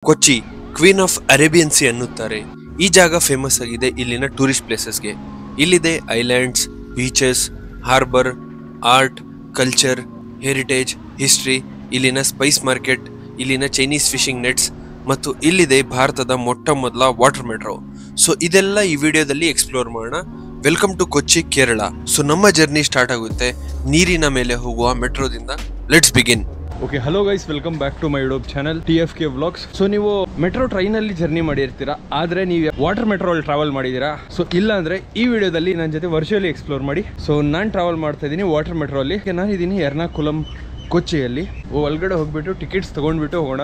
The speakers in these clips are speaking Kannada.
Kochi queen of Arabian sea ಅನ್ನುತ್ತಾರೆ. ಈ ಜಾಗ ಫೇಮಸ್ ಆಗಿದೆ ಇಲ್ಲಿನ ಟೂರಿಸ್ಟ್ ಪ್ಲೇಸಸ್ಗೆ. ಇಲ್ಲಿದೆ islands, beaches, harbour, art, culture, heritage, history, ಇಲ್ಲಿನ ಸ್ಪೈಸ್ ಮಾರ್ಕೆಟ್, ಇಲ್ಲಿನ ಚೈನೀಸ್ ಫಿಶಿಂಗ್ ನೆಟ್ಸ್ ಮತ್ತು ಇಲ್ಲಿದೆ ಭಾರತದ ಮೊಟ್ಟ ಮೊದಲ ವಾಟರ್ ಮೆಟ್ರೋ. ಸೊ ಇದೆಲ್ಲ ಈ ವಿಡಿಯೋದಲ್ಲಿ ಎಕ್ಸ್ಪ್ಲೋರ್ ಮಾಡೋಣ. Welcome to Kochi, Kerala. So ನಮ್ಮ ಜರ್ನಿ ಸ್ಟಾರ್ಟ್ ಆಗುತ್ತೆ ನೀರಿನ ಮೇಲೆ ಹೋಗುವ ಮೆಟ್ರೋದಿಂದ. Let's begin. Okay, hello guys, welcome back to my YouTube channel TFK vlogs. So ನೀವು ಮೆಟ್ರೋ ಟ್ರೈನಲ್ಲಿ ಜರ್ನಿ ಮಾಡಿರ್ತೀರಾ, ಆದರೆ ನೀವು ವಾಟರ್ ಮೆಟ್ರೋಲ್ಲಿ ಟ್ರಾವೆಲ್ ಮಾಡಿದ್ದೀರಾ? ಸೊ ಇಲ್ಲ ಅಂದರೆ ಈ ವಿಡಿಯೋದಲ್ಲಿ ನನ್ನ ಜೊತೆ ವರ್ಚುವಲಿ ಎಕ್ಸ್ಪ್ಲೋರ್ ಮಾಡಿ. ಸೊ ನಾನು ಟ್ರಾವೆಲ್ ಮಾಡ್ತಾ ಇದ್ದೀನಿ ವಾಟರ್ ಮೆಟ್ರೋಲ್ಲಿ. ನಾನಿದ್ದೀನಿ ಎರ್ನಾಕುಲಂ, ಕೊಚ್ಚಿಯಲ್ಲಿ. ಒಳಗಡೆ ಹೋಗ್ಬಿಟ್ಟು ಟಿಕೆಟ್ಸ್ ತೊಗೊಂಡ್ಬಿಟ್ಟು ಹೋಗೋಣ.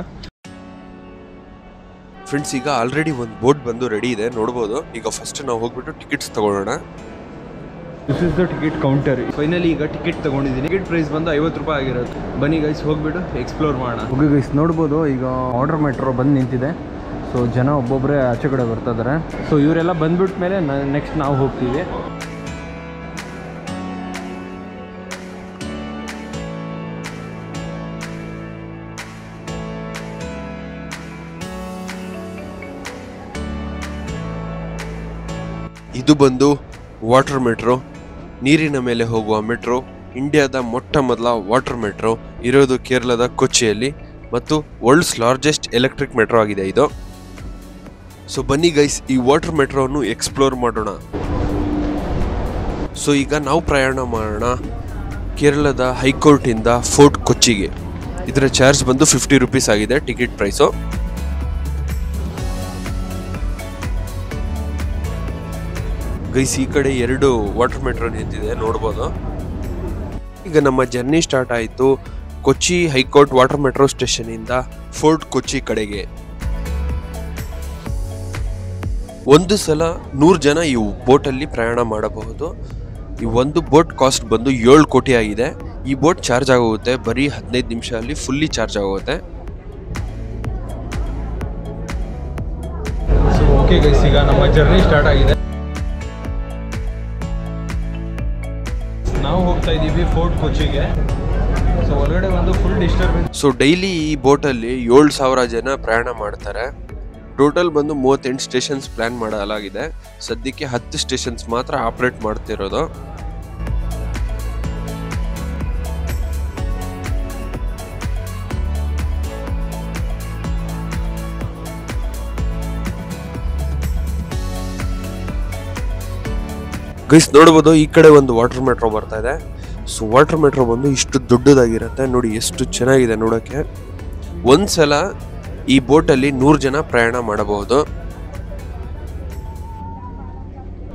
ಫ್ರೆಂಡ್ಸ್, ಈಗ ಆಲ್ರೆಡಿ ಒಂದು ಬೋಟ್ ಬಂದು ರೆಡಿ ಇದೆ, ನೋಡ್ಬೋದು. ಈಗ ಫಸ್ಟ್ ನಾವು ಹೋಗ್ಬಿಟ್ಟು ಟಿಕೆಟ್ಸ್ ತಗೊಳ್ಳೋಣ. This is the ticket counter. Finally ಈಗ ಟಿಕೆಟ್ ತಗೊಂಡಿದ್ದೀನಿ. ಟಿಕೆಟ್ ಪ್ರೈಸ್ ಬಂದು 50 ರೂಪಾಯಿ ಆಗಿರುತ್ತೆ. ಬನ್ನಿ ಗೈಸ್, ಹೋಗ್ಬಿಟ್ಟು ಎಕ್ಸ್ಪ್ಲೋರ್ ಮಾಡೋಣ. ಓಕೆ ಗೈಸ್, ನೋಡ್ಬೋದು ಈಗ ವಾಟರ್ ಮೆಟ್ರೋ ಬಂದು ನಿಂತಿದೆ. ಸೊ ಜನ ಒಬ್ಬೊಬ್ಬರೇ ಆಚೆ ಕಡೆ ಬರ್ತಾ ಇದ್ದಾರೆ. ಸೊ ಇವರೆಲ್ಲ ಬಂದ್ಬಿಟ್ಟ ಮೇಲೆ ನೆಕ್ಸ್ಟ್ ನಾವು ಹೋಗ್ತೀವಿ. ಇದು ಬಂದು ವಾಟರ್ ಮೆಟ್ರೋ, ನೀರಿನ ಮೇಲೆ ಹೋಗುವ ಮೆಟ್ರೋ. ಇಂಡಿಯಾದ ಮೊಟ್ಟ ಮೊದಲ ವಾಟರ್ ಮೆಟ್ರೋ ಇರೋದು ಕೇರಳದ ಕೊಚ್ಚಿಯಲ್ಲಿ ಮತ್ತು ವರ್ಲ್ಡ್ಸ್ ಲಾರ್ಜೆಸ್ಟ್ ಎಲೆಕ್ಟ್ರಿಕ್ ಮೆಟ್ರೋ ಆಗಿದೆ ಇದು. ಸೊ ಬನ್ನಿ ಗೈಸ್, ಈ ವಾಟರ್ ಮೆಟ್ರೋವನ್ನು ಎಕ್ಸ್ಪ್ಲೋರ್ ಮಾಡೋಣ. ಸೊ ಈಗ ನಾವು ಪ್ರಯಾಣ ಮಾಡೋಣ ಕೇರಳದ ಹೈಕೋರ್ಟಿಂದ ಫೋರ್ಟ್ ಕೊಚ್ಚಿಗೆ. ಇದರ ಚಾರ್ಜ್ ಬಂದು 50 ರೂಪೀಸ್ ಆಗಿದೆ ಟಿಕೆಟ್ ಪ್ರೈಸು. ಗೈಸ್, ಈ ಕಡೆ 2 ವಾಟರ್ ಮೆಟ್ರೋ ನಿಂತಿದೆ, ನೋಡ್ಬೋದು. ಈಗ ನಮ್ಮ ಜರ್ನಿ ಸ್ಟಾರ್ಟ್ ಆಯಿತು ಕೊಚ್ಚಿ ಹೈಕೋರ್ಟ್ ವಾಟರ್ ಮೆಟ್ರೋ ಸ್ಟೇಷನ್ ಇಂದ ಫೋರ್ಟ್ ಕೊಚ್ಚಿ ಕಡೆಗೆ. ಒಂದು ಸಲ 100 ಜನ ಈ ಬೋಟಲ್ಲಿ ಪ್ರಯಾಣ ಮಾಡಬಹುದು. ಈ ಒಂದು ಬೋಟ್ ಕಾಸ್ಟ್ ಬಂದು 7 ಕೋಟಿ ಆಗಿದೆ. ಈ ಬೋಟ್ ಚಾರ್ಜ್ ಆಗುತ್ತೆ ಬರೀ 15 ನಿಮಿಷ ಅಲ್ಲಿ ಫುಲ್ಲಿ ಚಾರ್ಜ್ ಆಗುತ್ತೆ. ಓಕೆ ಗೈಸ್, ಈಗ ನಮ್ಮ ಜರ್ನಿ ಸ್ಟಾರ್ಟ್ ಆಗಿದೆ. ನಾವು ಹೋಗ್ತಾ ಇದ್ದೀವಿ ಫೋರ್ಟ್ ಕೊಚ್ಚಿಗೆ. ಸೊ ಒಳಗಡೆ ಒಂದು ಫುಲ್ ಡಿಸ್ಟರ್ಬೆನ್ಸ್. ಸೊ ಡೈಲಿ ಈ ಬೋಟಲ್ಲಿ 7,000 ಜನ ಪ್ರಯಾಣ ಮಾಡ್ತಾರೆ. ಟೋಟಲ್ ಬಂದು 38 ಸ್ಟೇಷನ್ಸ್ ಪ್ಲಾನ್ ಮಾಡಲಾಗಿದೆ. ಸದ್ಯಕ್ಕೆ 10 ಸ್ಟೇಷನ್ಸ್ ಮಾತ್ರ ಆಪರೇಟ್ ಮಾಡ್ತಿರೋದು. ಗೈಸ್, ನೋಡ್ಬೋದು ಈ ಕಡೆ ಒಂದು ವಾಟರ್ ಮೆಟ್ರೋ ಬರ್ತಾ ಇದೆ. ಸೊ ವಾಟರ್ ಮೆಟ್ರೋ ಬಂದು ಇಷ್ಟು ದೊಡ್ಡದಾಗಿರುತ್ತೆ, ನೋಡಿ ಎಷ್ಟು ಚೆನ್ನಾಗಿದೆ ನೋಡೋಕ್ಕೆ. ಒಂದ್ಸಲ ಈ ಬೋಟಲ್ಲಿ 100 ಜನ ಪ್ರಯಾಣ ಮಾಡಬಹುದು.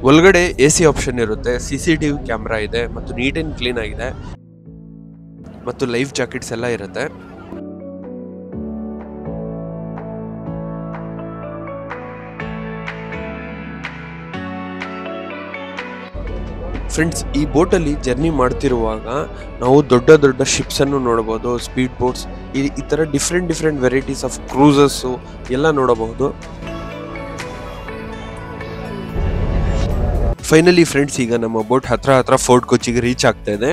ಒಳಗಡೆ AC ಆಪ್ಷನ್ ಇರುತ್ತೆ, CCTV ಕ್ಯಾಮ್ರಾ ಇದೆ ಮತ್ತು ನೀಟ್ ಅಂಡ್ ಕ್ಲೀನ್ ಆಗಿದೆ ಮತ್ತು ಲೈಫ್ ಜಾಕೆಟ್ಸ್ ಎಲ್ಲ ಇರುತ್ತೆ. ಫ್ರೆಂಡ್ಸ್, ಈ ಬೋಟಲ್ಲಿ ಜರ್ನಿ ಮಾಡ್ತಿರುವಾಗ ನಾವು ದೊಡ್ಡ ದೊಡ್ಡ ಶಿಪ್ಸ್ ಅನ್ನು ನೋಡಬಹುದು, ಸ್ಪೀಡ್ ಬೋಟ್ಸ್, ಈ ತರ ಡಿಫ್ರೆಂಟ್ ವೆರೈಟೀಸ್ ಆಫ್ ಕ್ರೂಸಸ್ಸು ಎಲ್ಲ ನೋಡಬಹುದು. ಫೈನಲಿ ಫ್ರೆಂಡ್ಸ್, ಈಗ ನಮ್ಮ ಬೋಟ್ ಹತ್ರ ಫೋರ್ಟ್ ಕೊಚ್ಚಿಗೆ ರೀಚ್ ಆಗ್ತಾ ಇದೆ.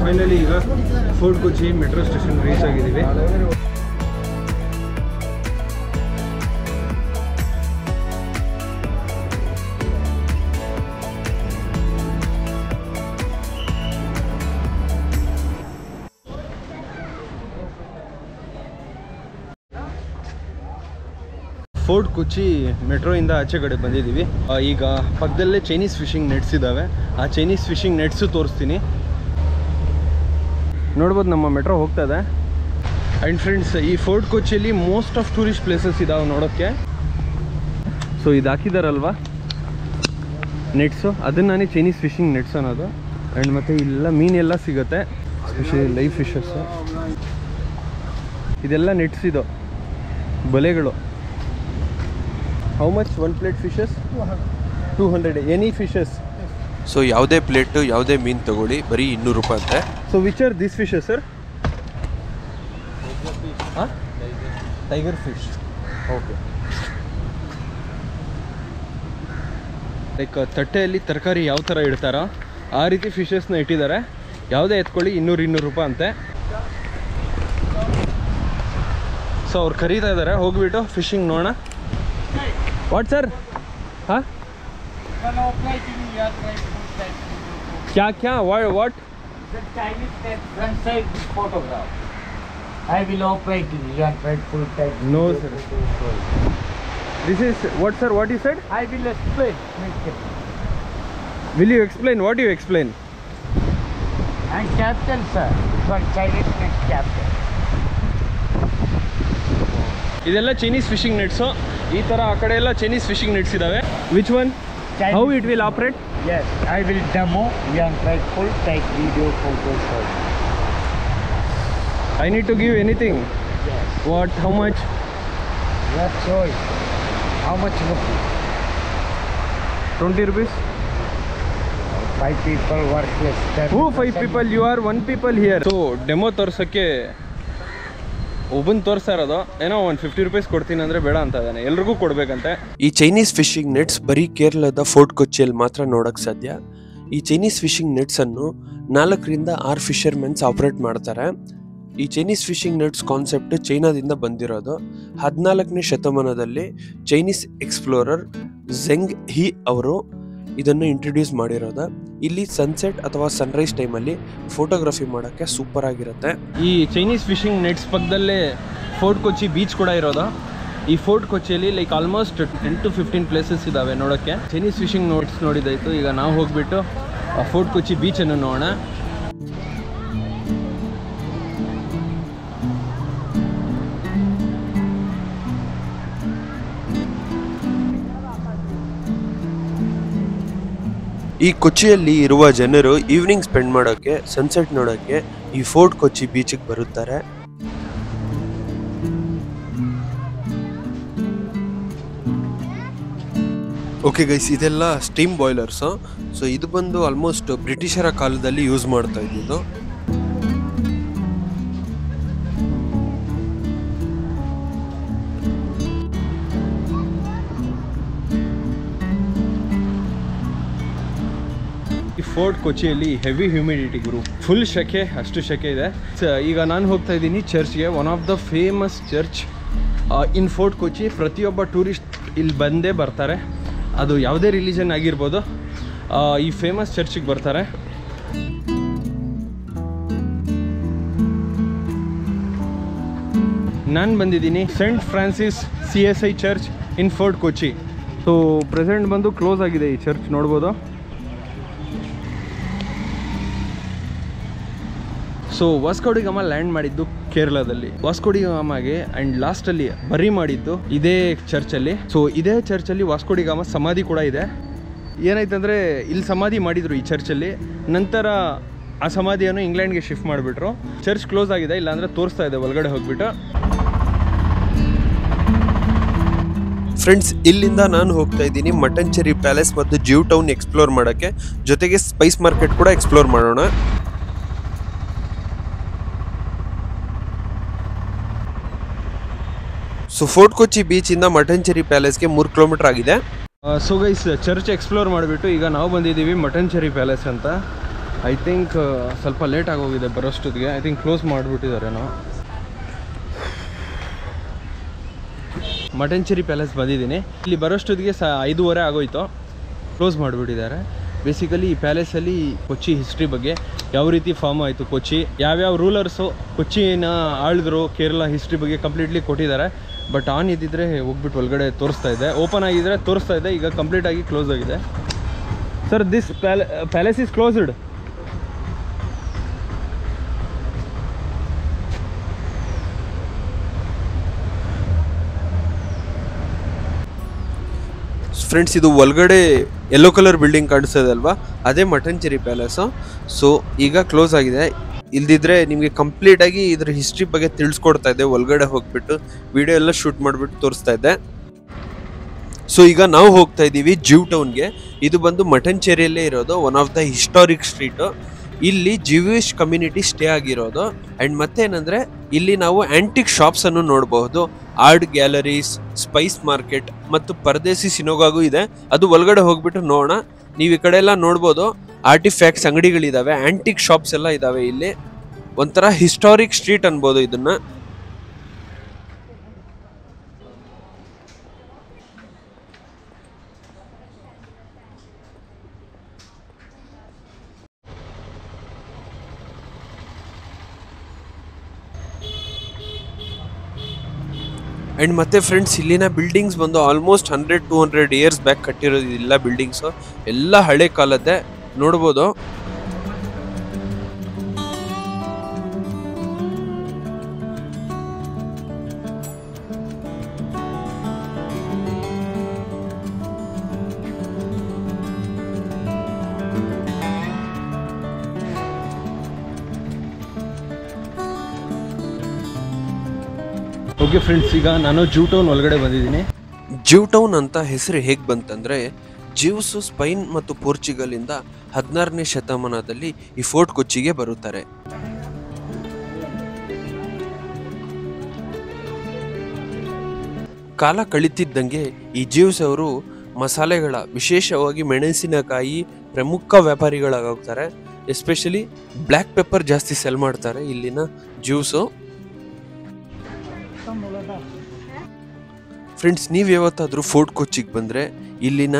ಫೈನಲಿ ಈಗ ಫೋರ್ಟ್ ಕೊಚ್ಚಿ ಮೆಟ್ರೋ ಸ್ಟೇಷನ್ ರೀಚ್ ಆಗಿದ್ದೀವಿ. ಫೋರ್ಟ್ ಕೊಚ್ಚಿ ಮೆಟ್ರೋಯಿಂದ ಆಚೆ ಕಡೆ ಬಂದಿದ್ದೀವಿ. ಈಗ ಪಕ್ಕದಲ್ಲೇ ಚೈನೀಸ್ ಫಿಶಿಂಗ್ ನೆಟ್ಸ್ ಇದ್ದಾವೆ. ಆ ಚೈನೀಸ್ ಫಿಶಿಂಗ್ ನೆಟ್ಸು ತೋರಿಸ್ತೀನಿ. ನೋಡ್ಬೋದು ನಮ್ಮ ಮೆಟ್ರೋ ಹೋಗ್ತಾ ಇದೆ. ಆ್ಯಂಡ್ ಫ್ರೆಂಡ್ಸ್, ಈ ಫೋರ್ಟ್ ಕೊಚ್ಚಿಯಲ್ಲಿ ಮೋಸ್ಟ್ ಆಫ್ ಟೂರಿಸ್ಟ್ ಪ್ಲೇಸಸ್ ಇದಾವೆ ನೋಡೋಕ್ಕೆ. ಸೊ ಇದು ಹಾಕಿದಾರಲ್ವ ನೆಟ್ಸು, ಅದನ್ನಾನೇ ಚೈನೀಸ್ ಫಿಶಿಂಗ್ ನೆಟ್ಸ್ ಅನ್ನೋದು. ಆ್ಯಂಡ್ ಮತ್ತು ಇಲ್ಲೆಲ್ಲ ಮೀನೆಲ್ಲ ಸಿಗುತ್ತೆ, ಎಸ್ಪೆಷಲಿ ಲೈವ್ ಫಿಶಸ್ಸು. ಇದೆಲ್ಲ ನೆಟ್ಸ್, ಇದು ಬಲೆಗಳು. How much 1 plate fishes? 200. Any fishes? So ಯಾವುದೇ ಪ್ಲೇಟ್, ಯಾವುದೇ ಮೀನು ತಗೊಳ್ಳಿ, ಬರೀ 200 ರೂಪಾಯಿ ಅಂತೆ. So which are this fishes sir? Tiger fish. Okay. Like ತಟ್ಟೆಯಲ್ಲಿ ತರಕಾರಿ ಯಾವ ಥರ ಇಡ್ತಾರೋ ಆ ರೀತಿ ಫಿಶಸ್ನ ಇಟ್ಟಿದ್ದಾರೆ. ಯಾವುದೇ ಎತ್ಕೊಳ್ಳಿ 200 ರೂಪಾಯಿ ಅಂತೆ. ಸೊ ಅವ್ರು ಕರೀತಾ ಇದ್ದಾರೆ, ಹೋಗ್ಬಿಟ್ಟು ಫಿಶಿಂಗ್ ನೋಡೋಣ. What sir? ಹಾಂ क्या क्या what the Chinese front side photograph. I will operate it. You are right full time. No sir. This is what sir? What you said? I will explain. Will you explain? What you explain? I'm captain sir. For Chinese net captain. ಇದೆಲ್ಲ ಚೈನೀಸ್ ಫಿಶಿಂಗ್ ನೆಟ್ಸು. ಈ ಥರ ಆ ಕಡೆ ಎಲ್ಲ ಚೈನೀಸ್ ಫಿಶಿಂಗ್ ನೆಟ್ಸ್ ಇದ್ದಾವೆ. Which one? How it will operate? Yes, I will demo. You are right full take video photos for you. I need to give anything. Yes. What? How much? Your choice. How much rupee? 20 rupees. 5 people work less. Who 5 people? You are 1 people here. So demo ತೋರ್ಸೋಕ್ಕೆ ಒಬ್ಬನ್ ತೋರಿಸ್ತಾ ಇರೋದು ಏನೋ 150 ರೂಪೀಸ್ ಕೊಡ್ತೀನಿ ಅಂದರೆ ಬೇಡ ಅಂತ ಇದ್ದಾನೆ. ಎಲ್ರಿಗೂ ಕೊಡಬೇಕಂತೆ. ಈ ಚೈನೀಸ್ ಫಿಶಿಂಗ್ ನೆಟ್ಸ್ ಬರೀ ಕೇರಳದ ಫೋರ್ಟ್ ಕೊಚ್ಚಿಯಲ್ಲಿ ಮಾತ್ರ ನೋಡಕ್ ಸಾಧ್ಯ. ಈ ಚೈನೀಸ್ ಫಿಶಿಂಗ್ ನೆಟ್ಸ್ ಅನ್ನು 4 ರಿಂದ 6 ಫಿಶರ್ಮೆನ್ಸ್ ಆಪರೇಟ್ ಮಾಡ್ತಾರೆ. ಈ ಚೈನೀಸ್ ಫಿಶಿಂಗ್ ನೆಟ್ಸ್ ಕಾನ್ಸೆಪ್ಟ್ ಚೈನಾದಿಂದ ಬಂದಿರೋದು. 14ನೇ ಶತಮಾನದಲ್ಲಿ ಚೈನೀಸ್ ಎಕ್ಸ್ಪ್ಲೋರರ್ ಝೆಂಗ್ ಹಿ ಅವರು ಇದನ್ನು ಇಂಟ್ರೊಡ್ಯೂಸ್ ಮಾಡಿರೋದು. ಇಲ್ಲಿ ಸನ್ಸೆಟ್ ಅಥವಾ ಸನ್ರೈಸ್ ಟೈಮಲ್ಲಿ ಫೋಟೋಗ್ರಫಿ ಮಾಡೋಕ್ಕೆ ಸೂಪರ್ ಆಗಿರುತ್ತೆ. ಈ ಚೈನೀಸ್ ಫಿಶಿಂಗ್ ನೆಟ್ಸ್ ಪಕ್ಕದಲ್ಲೇ ಫೋರ್ಟ್ ಕೊಚ್ಚಿ ಬೀಚ್ ಕೂಡ ಇರೋದು. ಈ ಫೋರ್ಟ್ ಕೊಚ್ಚಿಯಲ್ಲಿ ಲೈಕ್ ಆಲ್ಮೋಸ್ಟ್ 10 to 15 ಪ್ಲೇಸಸ್ ಇದ್ದಾವೆ ನೋಡೋಕ್ಕೆ. ಚೈನೀಸ್ ಫಿಶಿಂಗ್ ನೆಟ್ಸ್ ನೋಡಿದಾಯಿತು. ಈಗ ನಾವು ಹೋಗ್ಬಿಟ್ಟು ಫೋರ್ಟ್ ಕೊಚ್ಚಿ ಬೀಚನ್ನು ನೋಡೋಣ. ಈ ಕೊಚ್ಚಿಯಲ್ಲಿ ಇರುವ ಜನರು ಈವ್ನಿಂಗ್ ಸ್ಪೆಂಡ್ ಮಾಡೋಕ್ಕೆ, ಸನ್ಸೆಟ್ ನೋಡೋಕ್ಕೆ ಈ ಫೋರ್ಟ್ ಕೊಚ್ಚಿ ಬೀಚಿಗೆ ಬರುತ್ತಾರೆ. ಓಕೆ ಗೈಸ್, ಇದೆಲ್ಲ ಸ್ಟೀಮ್ ಬಾಯ್ಲರ್ಸು. ಸೊ ಇದು ಬಂದು ಆಲ್ಮೋಸ್ಟ್ ಬ್ರಿಟಿಷರ ಕಾಲದಲ್ಲಿ ಯೂಸ್ ಮಾಡ್ತಾ ಇದ್ದಿದ್ದು. ಫೋರ್ಟ್ ಕೊಚ್ಚಿಯಲ್ಲಿ ಹೆವಿ ಹ್ಯೂಮಿಡಿಟಿ ಗುರು, ಫುಲ್ ಶೆಕೆ, ಅಷ್ಟು ಶೆಕೆ ಇದೆ. ಈಗ ನಾನು ಹೋಗ್ತಾ ಇದ್ದೀನಿ ಚರ್ಚ್ಗೆ. One of the famous church in fort Kochi. ಪ್ರತಿಯೊಬ್ಬ ಟೂರಿಸ್ಟ್ ಇಲ್ಲಿ ಬಂದೇ ಬರ್ತಾರೆ. ಅದು ಯಾವುದೇ ರಿಲಿಜನ್ ಆಗಿರ್ಬೋದು, ಈ ಫೇಮಸ್ ಚರ್ಚಿಗೆ ಬರ್ತಾರೆ. ನಾನು ಬಂದಿದ್ದೀನಿ Saint Francis CSI church in fort Kochi. So present ಬಂದು ಕ್ಲೋಸ್ ಆಗಿದೆ ಈ ಚರ್ಚ್, ನೋಡ್ಬೋದು. So Vasco da Gama land ಮಾಡಿದ್ದು ಕೇರಳದಲ್ಲಿ. ವಾಸ್ಕೋ ಡಿ ಗಾಮಾಗೆ ಆ್ಯಂಡ್ ಲಾಸ್ಟಲ್ಲಿ ಬರಿ ಮಾಡಿದ್ದು ಇದೇ ಚರ್ಚಲ್ಲಿ. ಸೊ ಇದೇ ಚರ್ಚಲ್ಲಿ ವಾಸ್ಕೋ ಡಿ ಗಾಮಾ ಸಮಾಧಿ ಕೂಡ ಇದೆ. ಏನಾಯ್ತಂದರೆ ಇಲ್ಲಿ ಸಮಾಧಿ ಮಾಡಿದರು ಈ ಚರ್ಚಲ್ಲಿ. ನಂತರ ಆ ಸಮಾಧಿಯನ್ನು ಇಂಗ್ಲೆಂಡ್ಗೆ ಶಿಫ್ಟ್ ಮಾಡಿಬಿಟ್ರು. ಚರ್ಚ್ ಕ್ಲೋಸ್ ಆಗಿದೆ, ಇಲ್ಲಾಂದರೆ ತೋರಿಸ್ತಾ ಇದೆ ಒಳಗಡೆ ಹೋಗ್ಬಿಟ್ಟು. ಫ್ರೆಂಡ್ಸ್, ಇಲ್ಲಿಂದ ನಾನು ಹೋಗ್ತಾ ಇದ್ದೀನಿ ಮಟನ್ಚೇರಿ ಪ್ಯಾಲೇಸ್ ಮತ್ತು ಜ್ಯೂ ಟೌನ್ ಎಕ್ಸ್ಪ್ಲೋರ್ ಮಾಡೋಕ್ಕೆ, ಜೊತೆಗೆ ಸ್ಪೈಸ್ ಮಾರ್ಕೆಟ್ ಕೂಡ ಎಕ್ಸ್ಪ್ಲೋರ್ ಮಾಡೋಣ. ಸೊ ಫೋರ್ಟ್ ಕೊಚ್ಚಿ ಬೀಚಿಂದ ಮಟನ್ಚೇರಿ ಪ್ಯಾಲೇಸ್ಗೆ 3 ಕಿಲೋಮೀಟರ್ ಆಗಿದೆ. ಸೊ ಗೈಸ್, ಚರ್ಚ್ ಎಕ್ಸ್ಪ್ಲೋರ್ ಮಾಡಿಬಿಟ್ಟು ಈಗ ನಾವು ಬಂದಿದ್ದೀವಿ ಮಟನ್ಚೇರಿ ಪ್ಯಾಲೇಸ್ ಅಂತ. ಐ ಥಿಂಕ್ ಸ್ವಲ್ಪ ಲೇಟ್ ಆಗೋಗಿದೆ ಬರೋಷ್ಟೊತ್ತಿಗೆ. ಐ ಥಿಂಕ್ ಕ್ಲೋಸ್ ಮಾಡಿಬಿಟ್ಟಿದ್ದಾರೆ. ನಾವು ಮಟನ್ಚೇರಿ ಪ್ಯಾಲೇಸ್ ಬಂದಿದ್ದೀನಿ. ಇಲ್ಲಿ ಬರೋಷ್ಟೊತ್ತಿಗೆ 5:30 ಆಗೋಯ್ತು. ಕ್ಲೋಸ್ ಮಾಡಿಬಿಟ್ಟಿದ್ದಾರೆ. ಬೇಸಿಕಲಿ ಈ ಪ್ಯಾಲೇಸಲ್ಲಿ ಕೊಚ್ಚಿ ಹಿಸ್ಟ್ರಿ ಬಗ್ಗೆ, ಯಾವ ರೀತಿ ಫಾರ್ಮ್ ಆಯಿತು ಕೊಚ್ಚಿ, ಯಾವ್ಯಾವ ರೂಲರ್ಸು ಕೊಚ್ಚಿನ ಆಳಿದ್ರು, ಕೇರಳ ಹಿಸ್ಟ್ರಿ ಬಗ್ಗೆ ಕಂಪ್ಲೀಟ್ಲಿ ಕೊಟ್ಟಿದ್ದಾರೆ. ಬಟ್ ಆನ್ ಇದ್ದಿದ್ರೆ ಹೋಗ್ಬಿಟ್ಟು ಒಳಗಡೆ ತೋರಿಸ್ತಾ ಇದೆ, ಓಪನ್ ಆಗಿದ್ರೆ ತೋರಿಸ್ತಾ ಇದೆ. ಈಗ ಕಂಪ್ಲೀಟ್ ಆಗಿ ಕ್ಲೋಸ್ ಆಗಿದೆ. Sir, this palace is closed. Friends, ಇದು ಒಳಗಡೆ ಯೆಲ್ಲೋ ಕಲರ್ ಬಿಲ್ಡಿಂಗ್ ಕಾಣಿಸ್ತಾ ಇದೆ ಅಲ್ವಾ, ಅದೇ ಮಟನ್ಚೇರಿ ಪ್ಯಾಲೇಸು. ಸೊ ಈಗ ಕ್ಲೋಸ್ ಆಗಿದೆ. ಇಲ್ದಿದ್ರೆ ನಿಮಗೆ ಕಂಪ್ಲೀಟಾಗಿ ಇದ್ರ ಹಿಸ್ಟ್ರಿ ಬಗ್ಗೆ ತಿಳಿಸ್ಕೊಡ್ತಾ ಇದ್ದೆ. ಒಳಗಡೆ ಹೋಗ್ಬಿಟ್ಟು ವಿಡಿಯೋ ಎಲ್ಲ ಶೂಟ್ ಮಾಡಿಬಿಟ್ಟು ತೋರಿಸ್ತಾ ಇದ್ದೆ. ಸೊ ಈಗ ನಾವು ಹೋಗ್ತಾ ಇದ್ದೀವಿ ಜ್ಯೂ ಟೌನ್ಗೆ. ಇದು ಬಂದು ಮಟನ್ಚೇರಿಯಲ್ಲೇ ಇರೋದು one of the historic street. ಇಲ್ಲಿ ಜ್ಯೂಯಿಶ್ ಕಮ್ಯುನಿಟಿ ಸ್ಟೇ ಆಗಿರೋದು. ಅಂಡ್ ಮತ್ತೇನಂದ್ರೆ ಇಲ್ಲಿ ನಾವು ಆಂಟಿಕ್ ಶಾಪ್ಸ್ ಅನ್ನು ನೋಡಬಹುದು. ಆರ್ಟ್ ಗ್ಯಾಲರೀಸ್, ಸ್ಪೈಸ್ ಮಾರ್ಕೆಟ್ ಮತ್ತು ಪರದೇಸಿ ಸಿನೋಗಾಗು ಇದೆ. ಅದು ಒಳಗಡೆ ಹೋಗ್ಬಿಟ್ಟು ನೋಡೋಣ. ನೀವು ಈ ಕಡೆ ಎಲ್ಲ ನೋಡ್ಬೋದು, ಆರ್ಟಿಫ್ಯಾಕ್ಟ್ಸ್ ಅಂಗಡಿಗಳಿದಾವೆ, ಆಂಟಿಕ್ ಶಾಪ್ಸ್ ಎಲ್ಲ ಇದಾವೆ. ಇಲ್ಲಿ ಒಂಥರ ಹಿಸ್ಟಾರಿಕ್ ಸ್ಟ್ರೀಟ್ ಅನ್ಬೋದು ಇದನ್ನ. ಅಂಡ್ ಮತ್ತೆ ಫ್ರೆಂಡ್ಸ್, ಇಲ್ಲಿನ ಬಿಲ್ಡಿಂಗ್ಸ್ ಬಂದು ಆಲ್ಮೋಸ್ಟ್ 100-200 ಇಯರ್ಸ್ ಬ್ಯಾಕ್ ಕಟ್ಟಿರೋದು. ಇಲ್ಲ ಬಿಲ್ಡಿಂಗ್ಸ್ ಎಲ್ಲ ಹಳೆ ಕಾಲದ್ದೇ ನೋಡ್ಬೋದು. ಓಕೆ ಫ್ರೆಂಡ್ಸ್, ಈಗ ನಾನು ಜೂ ಟೌನ್ ಒಳಗಡೆ ಬಂದಿದ್ದೀನಿ. ಜೂ ಟೌನ್ ಅಂತ ಹೆಸರು ಹೇಗೆ ಬಂತಂದ್ರೆ, ಜ್ಯೂಸು ಸ್ಪೈನ್ ಮತ್ತು ಪೋರ್ಚುಗಲ್ ಇಂದ 16ನೇ ಶತಮಾನದಲ್ಲಿ ಈ ಫೋರ್ಟ್ ಕೊಚ್ಚಿಗೆ ಬರುತ್ತಾರೆ. ಕಾಲ ಕಳೀತಿದ್ದಂಗೆ ಈ ಜ್ಯೂಸ್ ಅವರು ಮಸಾಲೆಗಳ, ವಿಶೇಷವಾಗಿ ಮೆಣಸಿನಕಾಯಿ ಪ್ರಮುಖ ವ್ಯಾಪಾರಿಗಳಾಗೋಗ್ತಾರೆ. ಎಸ್ಪೆಷಲಿ ಬ್ಲ್ಯಾಕ್ ಪೆಪ್ಪರ್ ಜಾಸ್ತಿ ಸೆಲ್ ಮಾಡ್ತಾರೆ ಇಲ್ಲಿನ ಜ್ಯೂಸು. ಫ್ರೆಂಡ್ಸ್, ನೀವು ಯಾವತ್ತಾದರೂ ಫೋರ್ಟ್ ಕೊಚ್ಚಿಗೆ ಬಂದರೆ ಇಲ್ಲಿನ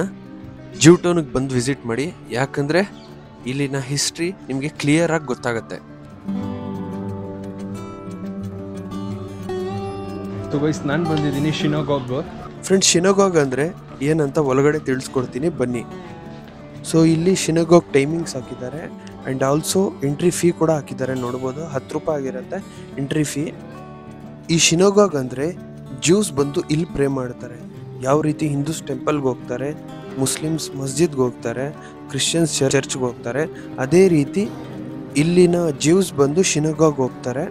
ಜೂ ಟೌನ್ಗೆ ಬಂದು ವಿಸಿಟ್ ಮಾಡಿ. ಯಾಕಂದರೆ ಇಲ್ಲಿನ ಹಿಸ್ಟ್ರಿ ನಿಮಗೆ ಕ್ಲಿಯರ್ ಆಗಿ ಗೊತ್ತಾಗುತ್ತೆ. ನಾನು ಬಂದಿದ್ದೀನಿ ಶಿನೋಗಾಗ್. ಫ್ರೆಂಡ್ಸ್, ಶಿನೋಗಾಗ್ ಅಂದರೆ ಏನಂತ ಒಳಗಡೆ ತಿಳಿಸ್ಕೊಡ್ತೀನಿ ಬನ್ನಿ. ಸೊ ಇಲ್ಲಿ ಶಿನೋಗಾಗ್ ಟೈಮಿಂಗ್ಸ್ ಹಾಕಿದ್ದಾರೆ. ಆ್ಯಂಡ್ ಆಲ್ಸೋ ಎಂಟ್ರಿ ಫೀ ಕೂಡ ಹಾಕಿದ್ದಾರೆ. ನೋಡ್ಬೋದು, 10 ರೂಪಾಯಿ ಆಗಿರುತ್ತೆ ಎಂಟ್ರಿ ಫೀ. ಈ ಶಿನೋಗಾಗ್ ಅಂದರೆ ಜ್ಯೂಸ್ ಬಂದು ಇಲ್ಲಿ ಪ್ರೇ ಮಾಡ್ತಾರೆ. ಯಾವ ರೀತಿ ಹಿಂದೂಸ್ ಟೆಂಪಲ್ಗೆ ಹೋಗ್ತಾರೆ, ಮುಸ್ಲಿಮ್ಸ್ ಮಸ್ಜಿದ್ಗೆ ಹೋಗ್ತಾರೆ, ಕ್ರಿಶ್ಚಿಯನ್ಸ್ ಚರ್ಚ್ಗೆ ಹೋಗ್ತಾರೆ, ಅದೇ ರೀತಿ ಇಲ್ಲಿನ ಜ್ಯೂಸ್ ಬಂದು ಶಿನೋಗಾಗ್ ಹೋಗ್ತಾರೆ.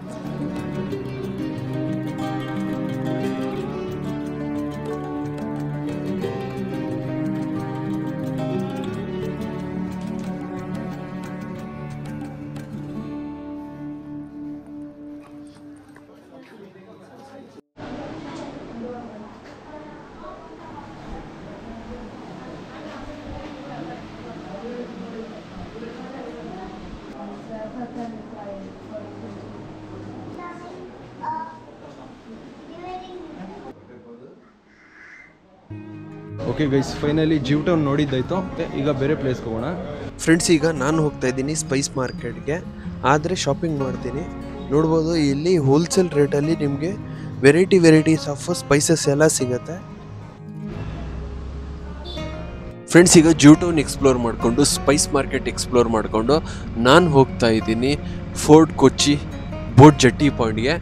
Okay guys, finally Jew town ನೋಡಿದ್ದಾಯ್ತು. ಈಗ ಬೇರೆ ಪ್ಲೇಸ್ಗೆ ಹೋಗೋಣ. ಫ್ರೆಂಡ್ಸ್, ಈಗ ನಾನು ಹೋಗ್ತಾ ಇದ್ದೀನಿ ಸ್ಪೈಸ್ ಮಾರ್ಕೆಟ್ಗೆ. ಆದರೆ ಶಾಪಿಂಗ್ ಮಾಡ್ತೀನಿ. ನೋಡ್ಬೋದು, ಇಲ್ಲಿ ಹೋಲ್ಸೇಲ್ ರೇಟಲ್ಲಿ ನಿಮಗೆ ವೆರೈಟೀಸ್ ಆಫ್ ಸ್ಪೈಸಸ್ ಎಲ್ಲ ಸಿಗುತ್ತೆ. ಫ್ರೆಂಡ್ಸ್, ಈಗ ಜೂ ಟೌನ್ ಎಕ್ಸ್ಪ್ಲೋರ್ ಮಾಡಿಕೊಂಡು ಸ್ಪೈಸ್ ಮಾರ್ಕೆಟ್ ಎಕ್ಸ್ಪ್ಲೋರ್ ಮಾಡಿಕೊಂಡು ನಾನು ಹೋಗ್ತಾ ಇದ್ದೀನಿ ಫೋರ್ಟ್ ಕೊಚ್ಚಿ ಬೋಟ್ ಜಟ್ಟಿ ಪಾಯಿಂಟ್ಗೆ.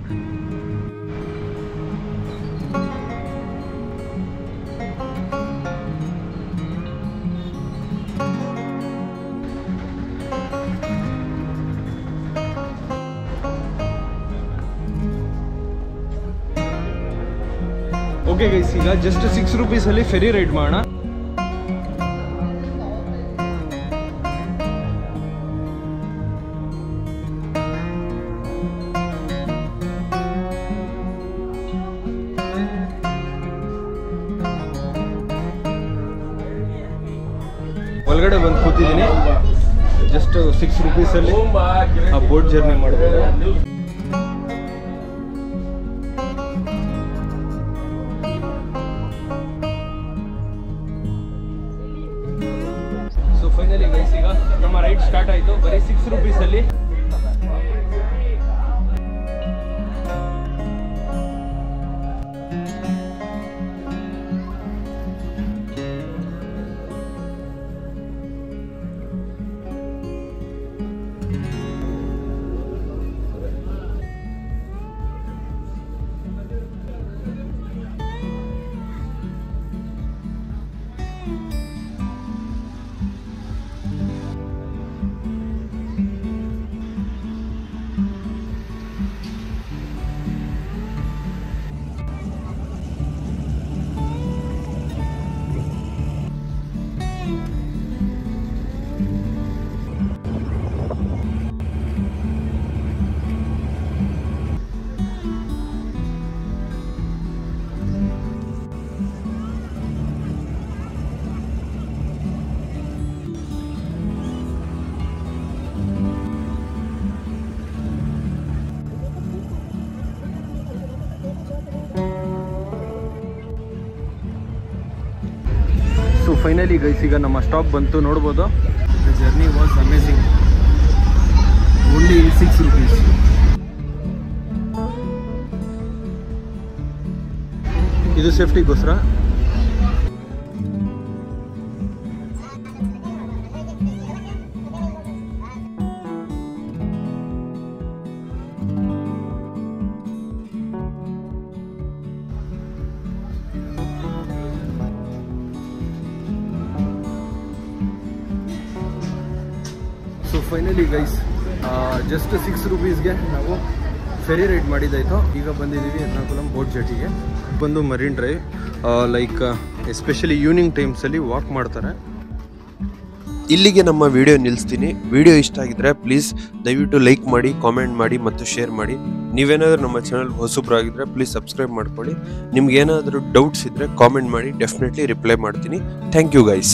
ಓಕೆ ಗೈಸ್, ಈಗ ಜಸ್ಟ್ 6 ರೂಪೀಸಲ್ಲಿ ಫೆರಿ ರೈಡ್ ಮಾಡೋಣ. ಒಳಗಡೆ ಬಂದು ಕೂತಿದ್ದೀನಿ. ಜಸ್ಟ್ 6 ರೂಪೀಸಲ್ಲಿ ಆ ಬೋಟ್ ಜರ್ನಿ ಮಾಡ್ಬೋದು. ಸೊ ಫೈನಲಿ ಗೈಸ್, ಈಗ ನಮ್ಮ ರೈಡ್ ಸ್ಟಾರ್ಟ್ ಆಯಿತು ಬರೀ 6 ರೂಪೀಸಲ್ಲಿ. ಫೈನಲಿ ಗೈಸ್ ಈಗ ನಮ್ಮ ಸ್ಟಾಪ್ ಬಂತು, ನೋಡ್ಬೋದು. The journey was amazing. Only 6 rupees. ಇದು ಸೇಫ್ಟಿಗೋಸ್ಕರ. ಸೊ ಫೈನಲಿ ಗೈಸ್ ಜಸ್ಟ್ 6 rupeesಗೆ ನಾವು ಫೆರಿ ರೈಡ್ ಮಾಡಿದ್ದಾಯಿತು. ಈಗ ಬಂದಿದ್ದೀವಿ ಎರ್ನಾಕುಲಂ ಬೋಟ್ ಜೆಟಿಗೆ. ಬಂದು marine drive, like especially evening ಟೈಮ್ಸಲ್ಲಿ ವಾಕ್ ಮಾಡ್ತಾರೆ. ಇಲ್ಲಿಗೆ ನಮ್ಮ ವಿಡಿಯೋ ನಿಲ್ಲಿಸ್ತೀನಿ. ವಿಡಿಯೋ ಇಷ್ಟ ಆಗಿದ್ರೆ ಪ್ಲೀಸ್ ದಯವಿಟ್ಟು ಲೈಕ್ ಮಾಡಿ, ಕಾಮೆಂಟ್ ಮಾಡಿ ಮತ್ತು ಶೇರ್ ಮಾಡಿ. ನೀವೇನಾದರೂ ನಮ್ಮ ಚಾನಲ್ ಹೊಸಬ್ರಾಗಿದ್ದರೆ ಪ್ಲೀಸ್ ಸಬ್ಸ್ಕ್ರೈಬ್ ಮಾಡ್ಕೊಳ್ಳಿ. ನಿಮ್ಗೆ ಏನಾದರೂ ಡೌಟ್ಸ್ ಇದ್ದರೆ ಕಾಮೆಂಟ್ ಮಾಡಿ, ಡೆಫಿನೆಟ್ಲಿ ರಿಪ್ಲೈ ಮಾಡ್ತೀನಿ. Thank you guys.